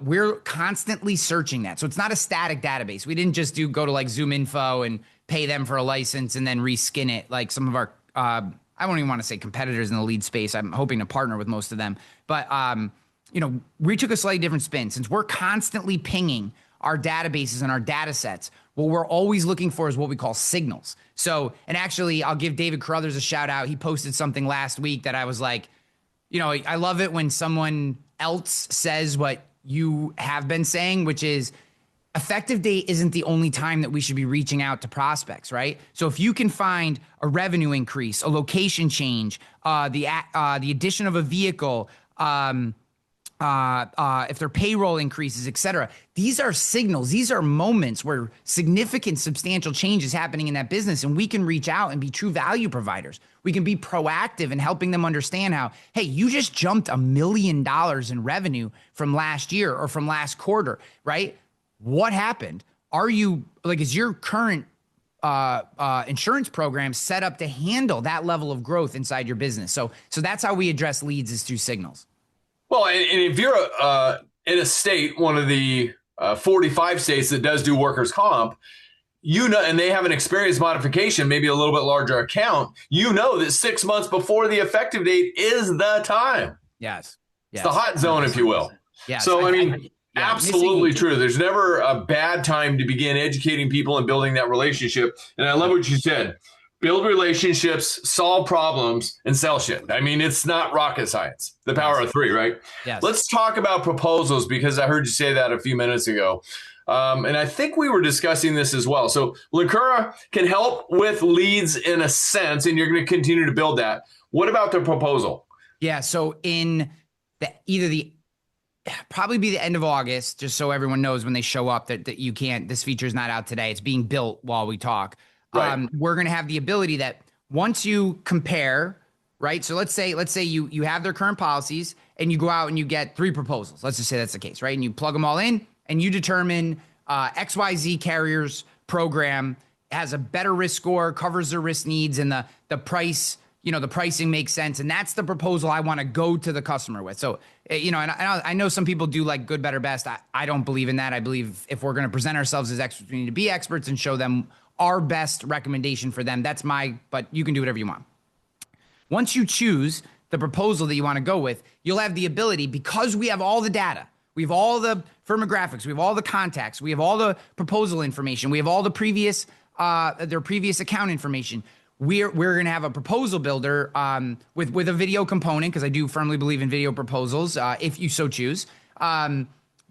We're constantly searching that. So it's not a static database. We didn't just go to like Zoom Info and pay them for a license and then reskin it like some of our, I don't even want to say competitors in the lead space. I'm hoping to partner with most of them. But, you know, we took a slightly different spin. Since we're constantly pinging our databases and our data sets, what we're always looking for is what we call signals. So, and actually, I'll give David Carruthers a shout out. He posted something last week that I was like, you know, I love it when someone else says what you have been saying, which is effective date isn't the only time that we should be reaching out to prospects, right? So if you can find a revenue increase, a location change, the addition of a vehicle, if their payroll increases, et cetera, these are signals. These are moments where significant, substantial change is happening in that business, and we can reach out and be true value providers. We can be proactive in helping them understand how, hey, you just jumped $1 million in revenue from last year or from last quarter, right? What happened? Are you, like, is your current insurance program set up to handle that level of growth inside your business? So that's how we address leads, is through signals. Well, and if you're in a state, one of the 45 states that does do workers' comp, you know, and they have an experience modification, maybe a little bit larger account, you know that 6 months before the effective date is the time. Yes. It's the hot zone, if you will. Yeah. So, I mean, absolutely true. There's never a bad time to begin educating people and building that relationship. And I love what you said. Build relationships, solve problems, and sell shit. I mean, it's not rocket science. The power of 3, right? Yes. Let's talk about proposals, because I heard you say that a few minutes ago. And I think we were discussing this as well. So Linqura can help with leads in a sense, and you're going to continue to build that. What about the proposal? Yeah. So in probably be the end of August, just so everyone knows when they show up that you can't, this feature is not out today. It's being built while we talk. Right. We're going to have the ability that once you compare, right? So let's say you have their current policies and you go out and you get 3 proposals. Let's just say that's the case, right? And you plug them all in and you determine XYZ carrier's program has a better risk score, covers their risk needs, and the price, you know, the pricing makes sense. And that's the proposal I want to go to the customer with. So, you know, and I know some people do like good, better, best. I don't believe in that. I believe if we're going to present ourselves as experts, we need to be experts and show them our best recommendation for them. But you can do whatever you want. Once you choose the proposal that you want to go with, you'll have the ability, because we have all the data, we have all the firmographics, we have all the contacts, we have all the proposal information, we have all the previous their previous account information. We're going to have a proposal builder with a video component, because I do firmly believe in video proposals, if you so choose,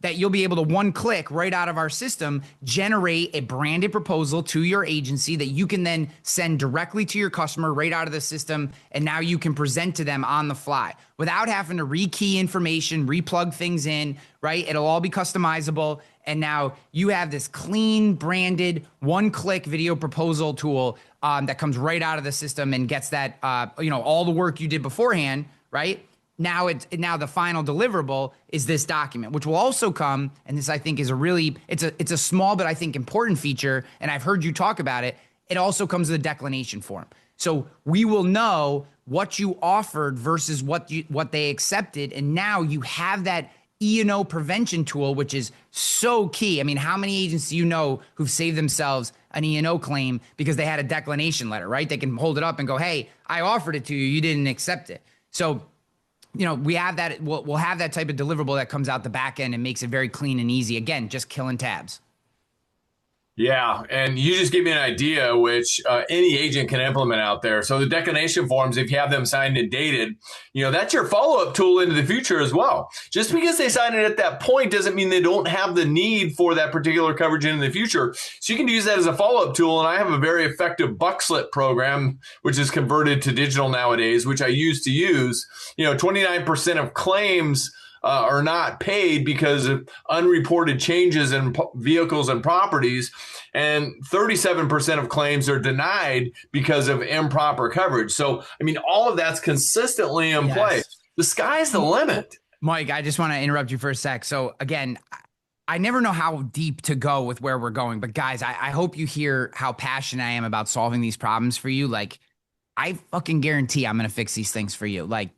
that you'll be able to one click right out of our system, generate a branded proposal to your agency that you can then send directly to your customer right out of the system. And now you can present to them on the fly without having to rekey information, replug things in, right? It'll all be customizable. And now you have this clean, branded, one-click video proposal tool that comes right out of the system and gets that, all the work you did beforehand, right? Now the final deliverable is this document, which will also come, and this I think is it's a small but I think important feature, and I've heard you talk about it. It also comes with a declination form. So we will know what you offered versus what they accepted, and now you have that E&O prevention tool, which is so key. I mean, how many agents do you know who've saved themselves an E&O claim because they had a declination letter, right? They can hold it up and go, hey, I offered it to you, you didn't accept it. So we have that. We'll have that type of deliverable that comes out the back end and makes it very clean and easy. Again, just killing tabs. Yeah, and you just gave me an idea which any agent can implement out there. So the declination forms, if you have them signed and dated, that's your follow-up tool into the future as well. Just because they sign it at that point doesn't mean they don't have the need for that particular coverage in the future. So you can use that as a follow-up tool. And I have a very effective buck slip program, which is converted to digital nowadays, which I used to use. 29% of claims are not paid because of unreported changes in vehicles and properties, and 37% of claims are denied because of improper coverage. So, all of that's consistently in play. The sky's the limit. Mike, I just want to interrupt you for a sec. So again, I never know how deep to go with where we're going, but guys, I hope you hear how passionate I am about solving these problems for you. Like, I fucking guarantee I'm going to fix these things for you. Like,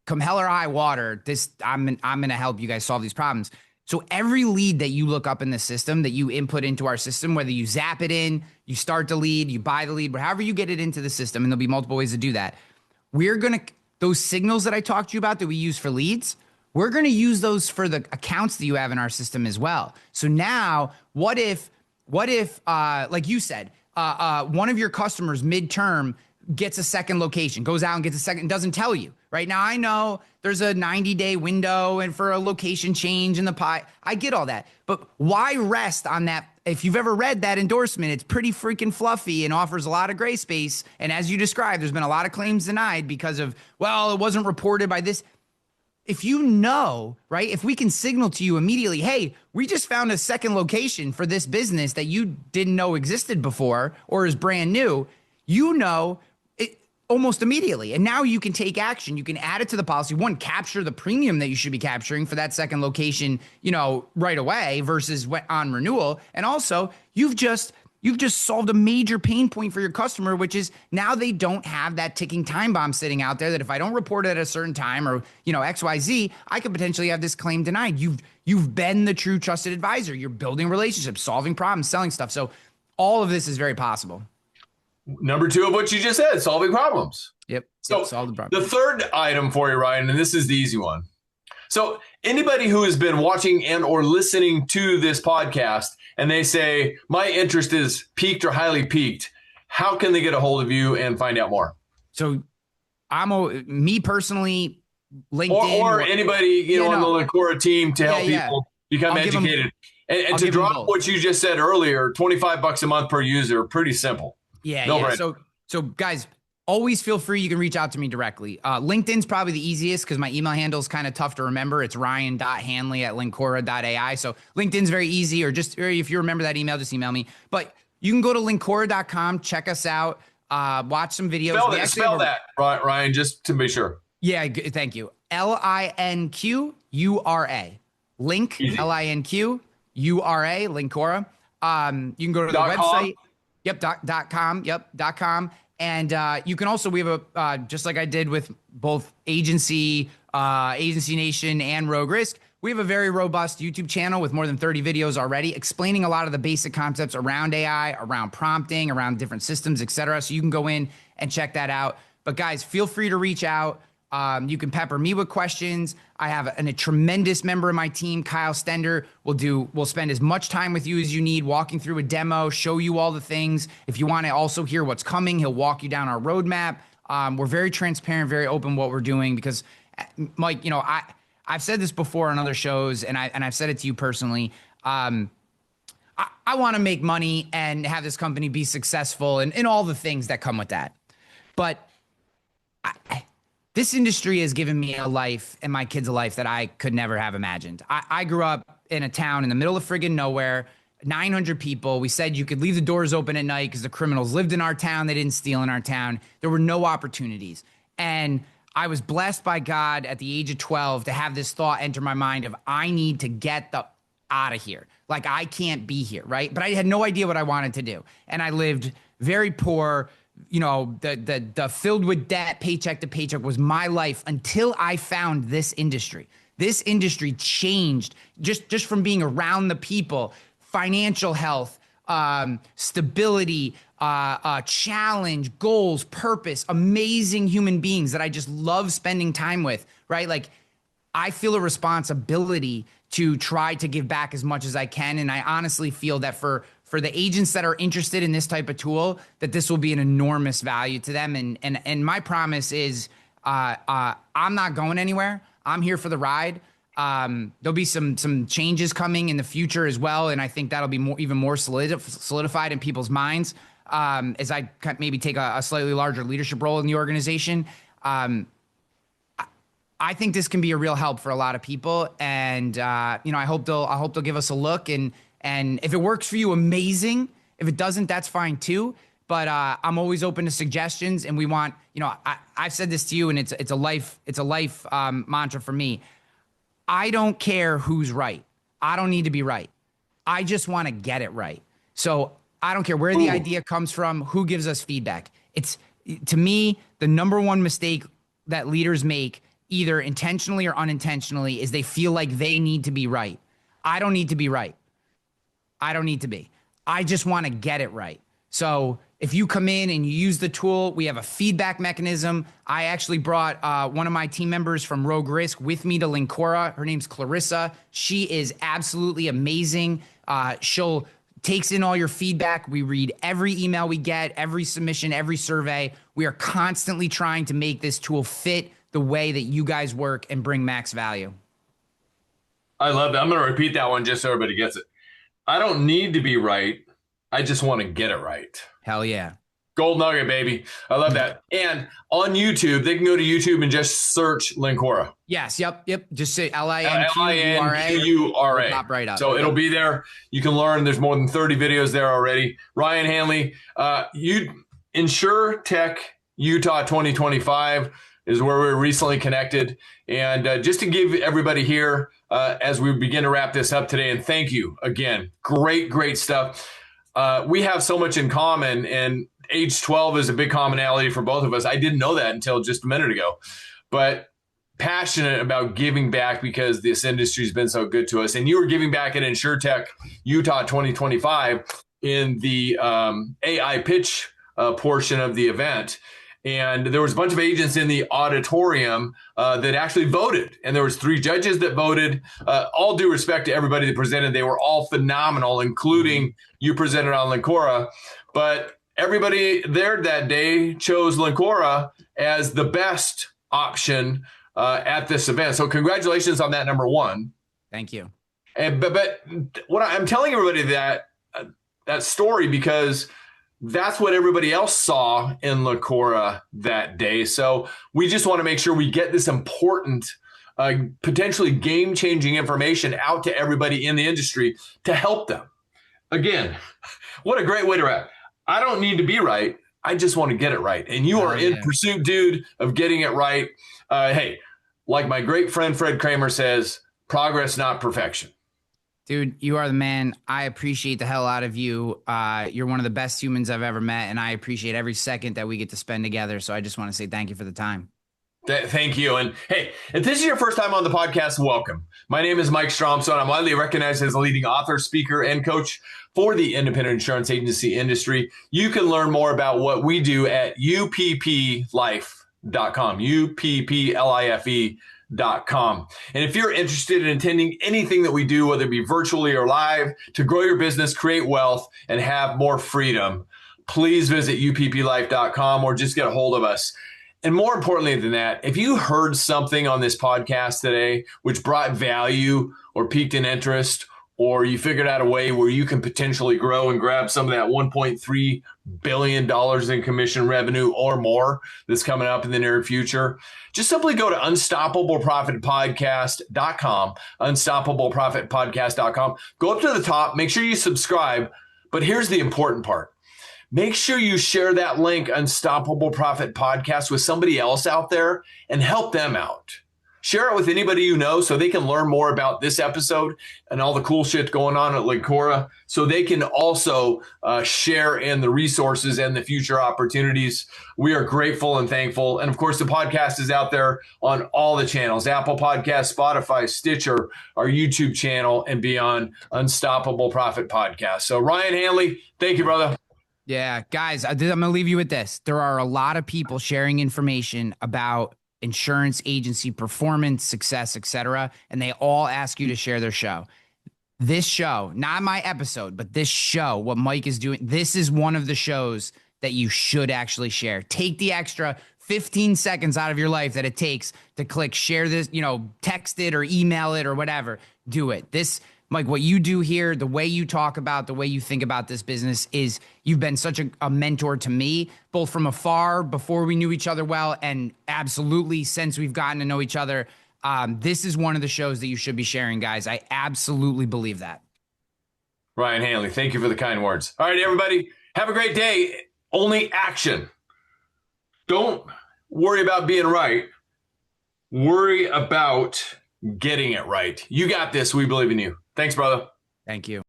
come hell or high water, I'm going to help you guys solve these problems. So every lead that you look up in the system, that you input into our system, whether you zap it in, you start the lead, you buy the lead, but however you get it into the system, and there'll be multiple ways to do that, those signals that I talked to you about that we use for leads, we're going to use those for the accounts that you have in our system as well. So now, what if, like you said, one of your customers midterm gets a second location, goes out and gets a second, doesn't tell you. Right now, I know there's a 90-day window and for a location change in the pie. I get all that. But why rest on that? If you've ever read that endorsement, it's pretty freaking fluffy and offers a lot of gray space. And as you described, there's been a lot of claims denied because of, it wasn't reported by this. If you know, right, if we can signal to you immediately, hey, we just found a second location for this business that you didn't know existed before or is brand new, almost immediately. And now you can take action. You can add it to the policy. One, capture the premium that you should be capturing for that second location, right away versus on renewal. And also, you've just solved a major pain point for your customer, which is now they don't have that ticking time bomb sitting out there that if I don't report it at a certain time or, XYZ, I could potentially have this claim denied. You've been the true trusted advisor. You're building relationships, solving problems, selling stuff. So all of this is very possible. Number 2 of what you just said, solving problems. Yep. So solve the problem. The third item for you, Ryan, and this is the easy one. So anybody who has been watching and or listening to this podcast and they say, my interest is piqued or highly piqued, how can they get a hold of you and find out more? So me personally, LinkedIn. Or anybody, on the Linqura team to help people become educated. And to drop what you just said earlier, $25 a month per user, pretty simple. Yeah. So guys, always feel free. You can reach out to me directly. LinkedIn's probably the easiest because my email handle is kind of tough to remember. It's ryan.hanley@linqura.ai. So LinkedIn's very easy, or if you remember that email, just email me. But you can go to linqura.com, check us out, watch some videos. Spell that, Ryan, just to be sure. Yeah, thank you. LINQURA. Link, easy. LINQURA, Linqura. You can go to the website. Yep, .com. Yep, .com. And you can also, we have a, just like I did with both Agency Nation and Rogue Risk, we have a very robust YouTube channel with more than 30 videos already explaining a lot of the basic concepts around AI, around prompting, around different systems, et cetera. So you can go in and check that out. But guys, feel free to reach out. You can pepper me with questions. I have a tremendous member of my team, Kyle Stender, will spend as much time with you as you need, walking through a demo, show you all the things. If you want to also hear what's coming, he'll walk you down our roadmap. We're very transparent, very open what we're doing because, Mike, I've said this before on other shows, and I've said it to you personally. I want to make money and have this company be successful and all the things that come with that. But this industry has given me a life and my kids a life that I could never have imagined. I grew up in a town in the middle of friggin' nowhere, 900 people. We said you could leave the doors open at night because the criminals lived in our town. They didn't steal in our town. There were no opportunities. And I was blessed by God at the age of 12 to have this thought enter my mind of I need to get out of here. Like I can't be here, right? But I had no idea what I wanted to do. And I lived very poor. The filled with debt, paycheck to paycheck was my life until I found this industry. This industry changed just from being around the people, financial health, stability, challenge, goals, purpose, amazing human beings that I just love spending time with, right? Like I feel a responsibility to try to give back as much as I can. And I honestly feel that for the agents that are interested in this type of tool, that this will be an enormous value to them. And my promise is I'm not going anywhere. I'm here for the ride. There'll be some changes coming in the future as well. And I think that'll be even more solidified in people's minds as I maybe take a slightly larger leadership role in the organization. I think this can be a real help for a lot of people. And, I hope they'll give us a look and if it works for you, amazing. If it doesn't, that's fine too. But I'm always open to suggestions. And we want, I've said this to you, and it's a life mantra for me. I don't care who's right. I don't need to be right. I just want to get it right. So I don't care where the idea comes from, who gives us feedback. It's, to me, the number one mistake that leaders make, either intentionally or unintentionally, is they feel like they need to be right. I don't need to be right. I don't need to be. I just want to get it right. So if you come in and you use the tool, we have a feedback mechanism. I actually brought one of my team members from Rogue Risk with me to Linqura. Her name's Clarissa. She is absolutely amazing. She'll takes in all your feedback. We read every email we get, every submission, every survey. We are constantly trying to make this tool fit the way that you guys work and bring max value. I love that. I'm going to repeat that one just so everybody gets it. I don't need to be right. I just want to get it right. Hell yeah. Gold nugget, baby. I love that. And on YouTube, they can go to YouTube and just search Linqura. Yes. Yep. Just say Linqura. Pop right up. So it'll be there. You can learn. There's more than 30 videos there already. Ryan Hanley, Insure Tech Utah 2025 is where we were recently connected. And just to give everybody here, as we begin to wrap this up today, and thank you again. Great stuff. We have so much in common, and age 12 is a big commonality for both of us. I didn't know that until just a minute ago, but passionate about giving back because this industry has been so good to us. And you were giving back at InsureTech Utah 2025 in the AI pitch portion of the event. And there was a bunch of agents in the auditorium that actually voted. And there was 3 judges that voted. All due respect to everybody that presented. They were all phenomenal, including you presented on Linqura. But everybody there that day chose Linqura as the best option at this event. So congratulations on that, number one. Thank you. And, but what I'm telling everybody that story because that's what everybody else saw in Linqura that day. So we just want to make sure we get this important, potentially game-changing information out to everybody in the industry to help them. Again, what a great way to wrap. I don't need to be right. I just want to get it right. And you are in pursuit, dude, of getting it right. Hey, like my great friend Fred Kramer says, progress, not perfection. Dude, you are the man. I appreciate the hell out of you. You're one of the best humans I've ever met, and I appreciate every second that we get to spend together. So I just want to say thank you for the time. Thank you. And hey, if this is your first time on the podcast, welcome. My name is Mike Stromsoe, and I'm widely recognized as a leading author, speaker, and coach for the independent insurance agency industry. You can learn more about what we do at upplife.com. upsell.com, upplife.com. And if you're interested in attending anything that we do, whether it be virtually or live, to grow your business, create wealth, and have more freedom, please visit upplife.com or just get a hold of us. And more importantly than that, if you heard something on this podcast today which brought value or piqued an interest, or you figured out a way where you can potentially grow and grab some of that $1.3 billion in commission revenue or more that's coming up in the near future, just simply go to unstoppableprofitpodcast.com, unstoppableprofitpodcast.com. Go up to the top, make sure you subscribe. But here's the important part. Make sure you share that link, Unstoppable Profit Podcast, with somebody else out there and help them out. Share it with anybody you know so they can learn more about this episode and all the cool shit going on at Linqura, so they can also share in the resources and the future opportunities. We are grateful and thankful. And of course, the podcast is out there on all the channels: Apple Podcasts, Spotify, Stitcher, our YouTube channel, and beyond. Unstoppable Profit Podcast. So Ryan Hanley, thank you, brother. Yeah, guys, I'm going to leave you with this. There are a lot of people sharing information about insurance agency performance, success, etc., and they all ask you to share their show. This show, not my episode, but this show, what Mike is doing, this is one of the shows that you should actually share. Take the extra 15 seconds out of your life that it takes to click share this, text it or email it or whatever. Do it. This, Mike, what you do here, the way you talk about, the way you think about this business is you've been such a mentor to me, both from afar before we knew each other well, and absolutely since we've gotten to know each other. This is one of the shows that you should be sharing, guys. I absolutely believe that. Ryan Hanley, thank you for the kind words. All right, everybody, have a great day. Only action. Don't worry about being right. Worry about getting it right. You got this. We believe in you. Thanks, brother. Thank you.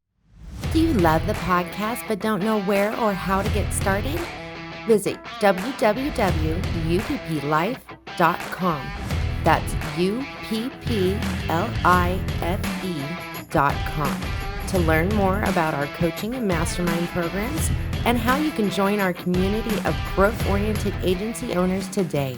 Do you love the podcast but don't know where or how to get started? Visit www.upplife.com. That's upplife.com to learn more about our coaching and mastermind programs and how you can join our community of growth-oriented agency owners today.